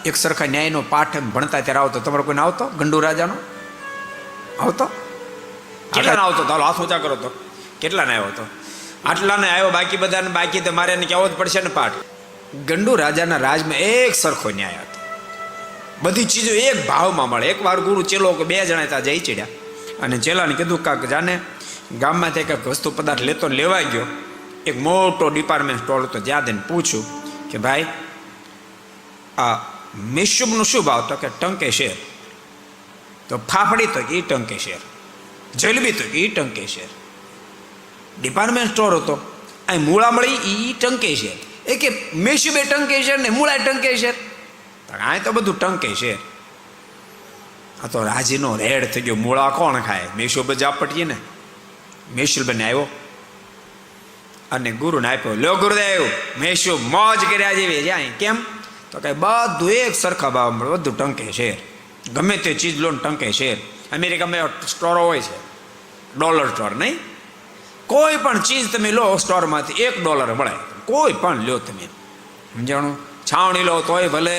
એક સરખા ન્યાયનો પાઠ એમ ભણતા ત્યારે આવતો. તમારો કોઈને આવતો? ગંડુ રાજાનો આવતો? કેટલાને આવતો? તો હાથ ઊંચા કરો તો કેટલાને આવ્યો હતો? આટલાને આવ્યો, બાકી બધાને બાકી તો મારે એને કહેવો જ પડશે ને પાઠ. ગંડુ રાજાના રાજમાં એક સરખો ન્યાય હતો. બધી ચીજો એક ભાવમાં મળે. એકવાર ગુરુ ચેલો બે જણા ત્યાં જઈ ચડ્યા અને ચેલાને કીધું કાક જાને ગામમાંથી કંઈક વસ્તુ પદાર્થ લેતો લેવા ગયો. એક મોટો ડિપાર્ટમેન્ટ સ્ટોર હતો. જ્યાં તેને પૂછ્યું કે ભાઈ આ મિશુબનું શું ભાવ? તો કે ટંકે શેર. તો ફાફડી તો એ ટંકે શેર, જલેબી તો એ ટંકે શેર. ડિપાર્ટમેન્ટ સ્ટોર હતો, અહીં મૂળા મળી એ ટંકે શેર. એ કે મેશુબે ટંકે શેર ને મૂળા ટંકે શેર. આ તો બધું ટંકે શેર. આ તો રાજીનો રેડ થઈ ગયો. મૂળા કોણ ખાય? મેશુબ જ આપટીએ ને. મેશુબને આવ્યો અને ગુરુને આપ્યો. લો ગુરુદેવ, મેશુબ મોજ કર્યા જેવી જાય. કેમ? તો કઈ બધું એક સરખા ભાવ મળે, બધું ટંકે શેર. ગમે તે ચીજ લો ને ટંકે શેર. અમેરિકામાં સ્ટોરો હોય છે, ડોલર સ્ટોર. નહીં, કોઈ પણ ચીજ તમે લો સ્ટોરમાંથી $1 મળે. કોઈ પણ લો તમે, સમજાણું? છાવણી લો તોય ભલે,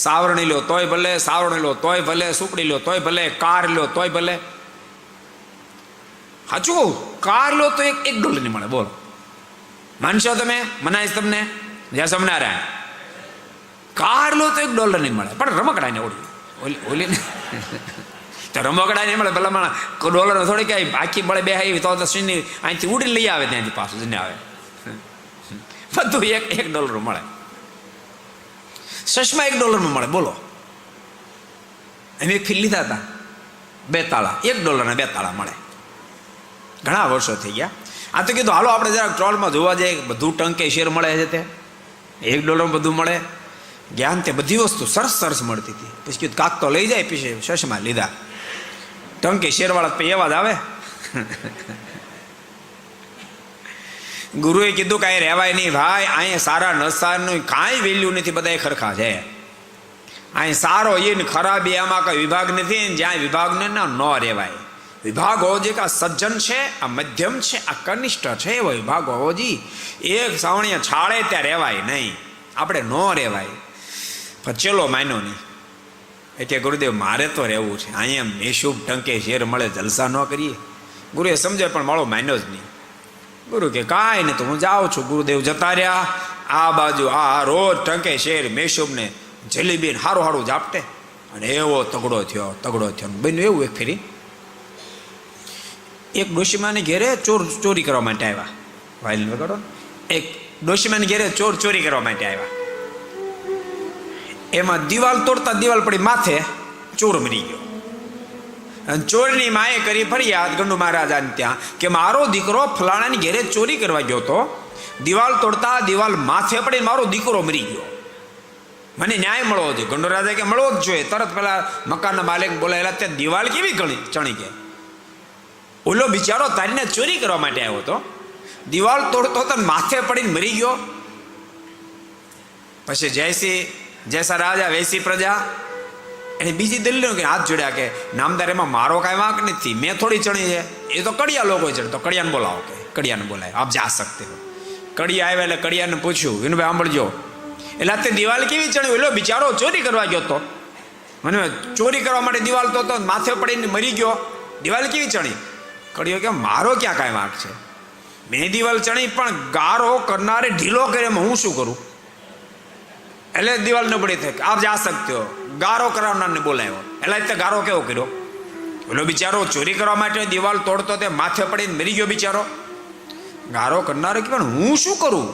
સાવરણી લો તોય ભલે, સાવરણી લો તોય ભલે, સુપડી લો તોય ભલે, કાર લો તોય ભલે. સાચું કહું, કાર લો તો $1 નહીં મળે. બોલો, માનશો તમે? મનાઈશ તમને? જ્યાં સમનારાયણ કાર લો તો $1 નહીં મળે. પણ રમકડા ને ઓલી ને તો રમકડા નહીં મળે. ભલા માણા $1 થોડી કઈ આખી મળે. બે આવી તો સિંહની અહીંથી ઉડીને લઈ આવે, ત્યાંથી પાછું જઈને આવે. બધું $1 મળે. ચશ્મા $1 મળે. બોલો, અમે એક ફીલ લીધા હતા, 2 તાળા, $1 ના 2 તાળા મળે. ઘણા વર્ષો થઈ ગયા. આ તો કીધું હાલો આપણે જરા ટ્રોલમાં જોવા જઈએ. બધું ટંકે શેર મળે છે. તે $1 બધું મળે. જ્ઞાન તે બધી વસ્તુ સરસ સરસ મળતી હતી. પછી કીધું કાક તો લઈ જાય. પછી ચશ્મા લીધા. ટંકે શેરવાળા પછી એવા જ આવે. ગુરુએ કીધું કાંઈ રહેવાય નહીં ભાઈ. અહીંયા સારા નસારનું કાંઈ વેલ્યુ નથી. બધા ખરખા છે. અહીં સારો એ ને ખરાબ એમાં કઈ વિભાગ નથી. જ્યાં વિભાગ ને ના ન રહેવાય. વિભાગ હોવો જોઈએ કે આ સજ્જન છે, આ મધ્યમ છે, આ કનિષ્ઠ છે, એવો વિભાગ હોવો જોઈએ. એક સાવણીયા છાળે ત્યાં રહેવાય નહીં. આપણે ન રહેવાય. ચેલો માન્યો નહીં. એટલે ગુરુદેવ મારે તો રહેવું છે. અહીંયા મેશુબ ટંકે શેર મળે, જલસા ન કરીએ. ગુરુએ સમજે પણ માળો માન્યો જ નહીં. ગુરુ કે કાંઈ નહીં, તો હું જાઉં છું. ગુરુદેવ જતા રહ્યા. આ બાજુ આ રોજ ટંકે શેર મેશુબ ને જલેબી ને હારું હારું જાપટે. અને એવો તગડો થયો. બન્યું એવું એક ફેરી એક ડોશીમાને ઘેરે ચોરી કરવા માટે આવ્યા. વાયલિન વગાડો. એક ડોશીમાને ઘેરે ચોરી કરવા માટે આવ્યા. એમાં દિવાલ તોડતા દિવાલ પડી માથે, ચોર મરી ગયો. અને ચોરની માએ કરી ફરિયાદ ગંડુ મહારાજાને ત્યાં કે મારો દીકરો ફલાણાની ઘેરે ચોરી કરવા ગયો તો, દિવાલ તોડતા દિવાલ માથે પડી મારો દીકરો મરી ગયો. મને ન્યાય મળવો જોઈએ. ગંડુ રાજા કે મળવો જ જોઈએ. તરત પેલા મકાનના માલિક બોલાયેલા, ત્યાં દિવાલ કેવી ચણી કે ઓલો બિચારો તારીને ચોરી કરવા માટે આવ્યો હતો, દિવાલ તોડતો તો માથે પડીને મરી ગયો. પછી જૈસા રાજા વૈસી પ્રજા, એને બીજી દલીલો કે હાથ જોડ્યા કે નામદાર એમાં મારો કાંઈ વાંક નથી. મેં થોડી ચણી છે. એ તો કડિયા લોકો ચડે. તો કડિયાને બોલાવો. કે કડિયાને બોલાય, આપ જા શકતે હો. કડિયા આવ્યા એટલે કડિયાને પૂછ્યું, વિનુભાઈ સાંભળજો, એટલે તે દિવાલ કેવી ચણી? એલો બિચારો ચોરી કરવા ગયો તો, મને ચોરી કરવા માટે દિવાલ તો માથે પડીને મરી ગયો. દિવાલ કેવી ચણી? કડિયો કે મારો ક્યાં કાંઈ વાંક છે? મેં દિવાલ ચણી, પણ ગારો કરનારે ઢીલો કરે એમાં હું શું કરું? એટલે દિવાલ નબળી થઈ. આપ જા શકતે હો. ગારો કરાવનારને બોલાવ્યો. એટલે તે ગારો કેવો કર્યો? પેલો બિચારો ચોરી કરવા માટે દિવાલ તોડતો તે માથે પડીને મરી ગયો બિચારો. ગારો કરનારે કે પણ હું શું કરું?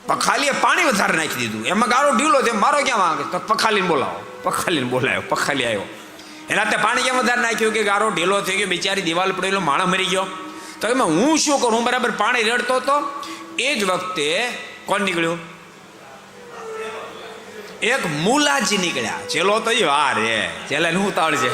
પખાલીએ પાણી વધારે નાખી દીધું. એમાં ગારો ઢીલો છે, મારો ક્યાં વાંકે? તો પખાલીને બોલાવ્યો. પખાલી આવ્યો. એના તે પાણી ક્યાં વધારે નાખ્યું કે ગારો ઢીલો થઈ ગયો, બિચારી દિવાલ પડેલો માણસ મરી ગયો. તો એમાં હું શું કરું? હું બરાબર પાણી રેડતો હતો. એ જ વખતે કોણ નીકળ્યું? એક મુલાજી નીકળ્યા. ચેલો તો વાર રે, ચેલા નું તાળ છે.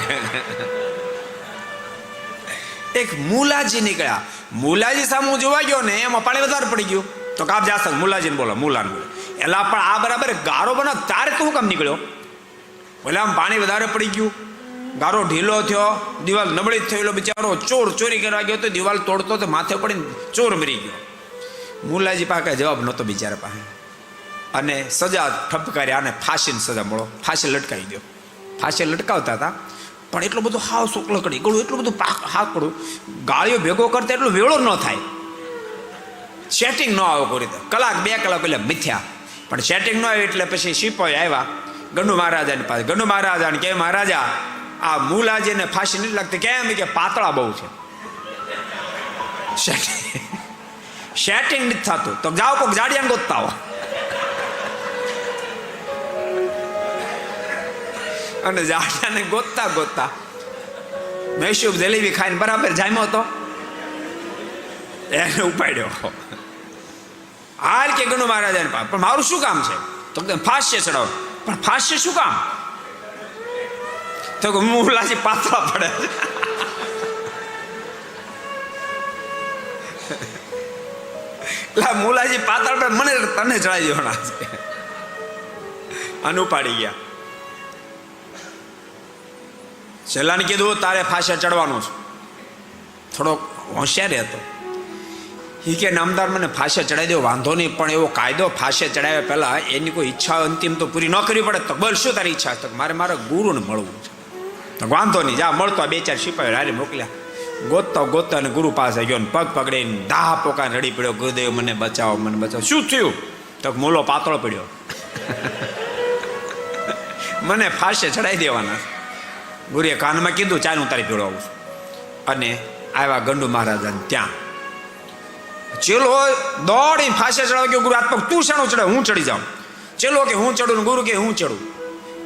એક મુલાજી નીકળ્યા. મુલાજી સામે જોવા ગયો ને, એમાં પાણી વધારે પડી ગયું. તો કાપ જા સક મુલાજીને બોલો. મુલાને બોલો. એલા પણ આ બરાબર ગારો બનો તારે તું કામ નીકળ્યો? બોલે આમ પાણી વધારે પડી ગયું, ગારો ઢીલો થયો, દિવાલ નબળી થયેલો બિચારો ચોરી કરવા ગયો તો દિવાલ તોડતો તો માથે પડીને ચોર મરી ગયો. મુલાજી પાસે જવાબ નહોતો બિચારા પાસે. અને સજા ઠપકારી, આને ફાંસીની સજા મળો, ફાંસી લટકાવી દો. ફાંસી લટકાવતા હતા, પણ એટલું બધું હાવ શુક્લકડી ગળું, એટલું બધું હાકડું, ગાળીઓ ભેગો કરતા એટલું વેળો ન થાય, સેટિંગ ન આવે કોઈ રીતે. કલાક 2 કલાક એટલે મિથ્યા, પણ સેટિંગ ન આવે એટલે પછી સિપાહી આવ્યા ગંડુ મહારાજાની પાસે. ગંડુ મહારાજાને કે મહારાજા આ મુલાજીને ફાંસી નથી લાગતી. કેમ? કે પાતળા બહુ છે, સેટિંગ નથી થતું. તો જાઓ કોઈક જાડિયાને ગોતતા હો. અને જાડિયાને ગોતતા ગોતતા મૈસૂર જલેબી ખાઈને બરાબર જામ્યો હતો, એને ઉપાડ્યો. હાલ કે ગંડુ મહારાજાને પાસે, પણ મારું શું કામ છે? તો ફાંસી ચડાવો. પણ ફાંસી શું કામ? તો મુલાજી પાતળા પડે. મુલાજી પાતળ પડે, મને તને ચડાવી દેવાના છે. અને ઉપાડી ગયા. છેલ્લાને કીધું તારે ફાંસે ચડવાનું છે. થોડોક હોશિયાર હતો. એ કે નામદાર મને ફાંસે ચડાવી દો, વાંધો નહીં, પણ એવો કાયદો ફાંસે ચડાવ્યા પહેલા એની કોઈ ઈચ્છા અંતિમ તો પૂરી ન કરવી પડે. તો બોલ શું તારી ઈચ્છા છે? મારે મારા ગુરુને મળવું છે. તો વાંધો નહીં, જા મળતો. 2-4 સિપાહીઓ હારે મોકલ્યા. ગોતતા ગોતતા અને ગુરુ પાસે ગયો ને પગ પકડીને દાહ પોકાને રડી પડ્યો, ગુરુદેવ મને બચાવો, મને બચાવો. શું થયું? તો મૂલો પાતળો પડ્યો. મને ફાંસે ચડાવી દેવાના. ગુરુએ કાનમાં કીધું ચાલ હું તારી ભેળો આવું છું. અને આવ્યા ગંડુ મહારાજાને ત્યાં. ચેલો દોડી ફાંસે ચડાવ ગયો. ગુરુ હાથ પગ તું શાણો ચડાવ? હું ચડી જાઉં. ચેલો કે હું ચડું ને ગુરુ કે હું ચડું.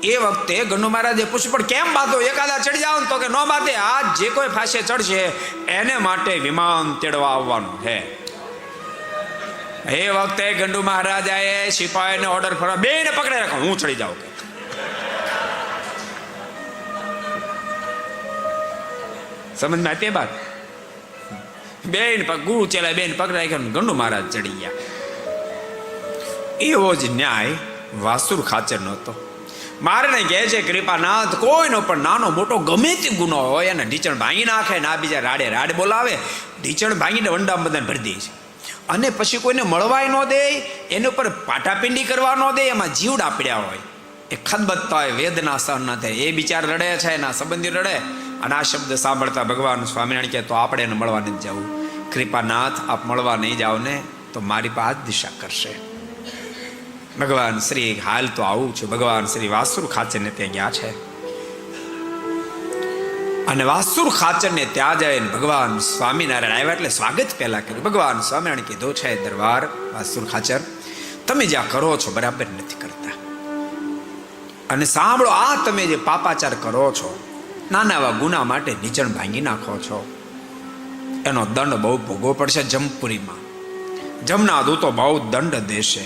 એ વખતે ગંડુ મહારાજે પૂછ્યું પણ કેમ બાંધો? એકાદા ચડી જાવ ને? તો કે ન બાંધે, આ જે કોઈ ફાંસે ચડશે એને માટે વિમાન તેડવા આવવાનું છે. એ વખતે ગંડુ મહારાજાએ સિપાહીને ઓર્ડર ફરવા બેને પકડે રાખો, હું ચડી જાઉં. સમજમાં તે બાદ બેન ગુરુ ચેલા બેન પકડ રાખ્યા, ગંડુ મહારાજ ચડી ગયા. એવો જ ન્યાય વાસુર ખાચર નહોતો. મારે કહે છે કૃપાનાથ, કોઈનો પણ નાનો મોટો ગમે તે ગુનો હોય એને ઢીચણ ભાંગી નાખે ને આ બીજા રાડે રાડ બોલાવે, ઢીચણ ભાંગીને વંડા બધાને ભરી દે છે. અને પછી કોઈને મળવાય ન દે, એની ઉપર પાટાપિંડી કરવા ન દે. એમાં જીવડા પડ્યા હોય, એ ખદબદતા હોય, વેદના સહન ન થાય, એ બિચાર રડે છે, એના સંબંધી રડે. અને આ શબ્દ સાંભળતા ભગવાન સ્વામિનારાયણ કહે તો આપણે એને મળવા નથી જવું. કૃપાનાથ, આપ મળવા નહીં જાઓ ને તો મારી પાસે દિશા કરશે. ભગવાન શ્રી હાલ તો આવું છે. ભગવાન શ્રી વાસુર ખાચરને ત્યાં ગયા છે. અને વાસુર ખાચરને ત્યાં જઈને ભગવાન સ્વામિનારાયણ આવ્યા એટલે સ્વાગત પહેલા કર્યું. ભગવાન સ્વામિનારાયણ કીધું છે દરબાર વાસુર ખાચર, તમે જ્યાં કરો છો બરાબર નથી કરતા. અને સાંભળો, આ તમે જે પાપાચાર કરો છો, નાના એવા ગુના માટે નીચણ ભાંગી નાખો છો, એનો દંડ બહુ ભોગવો પડશે જમપુરીમાં. જમના દૂતો બહુ દંડ દેશે.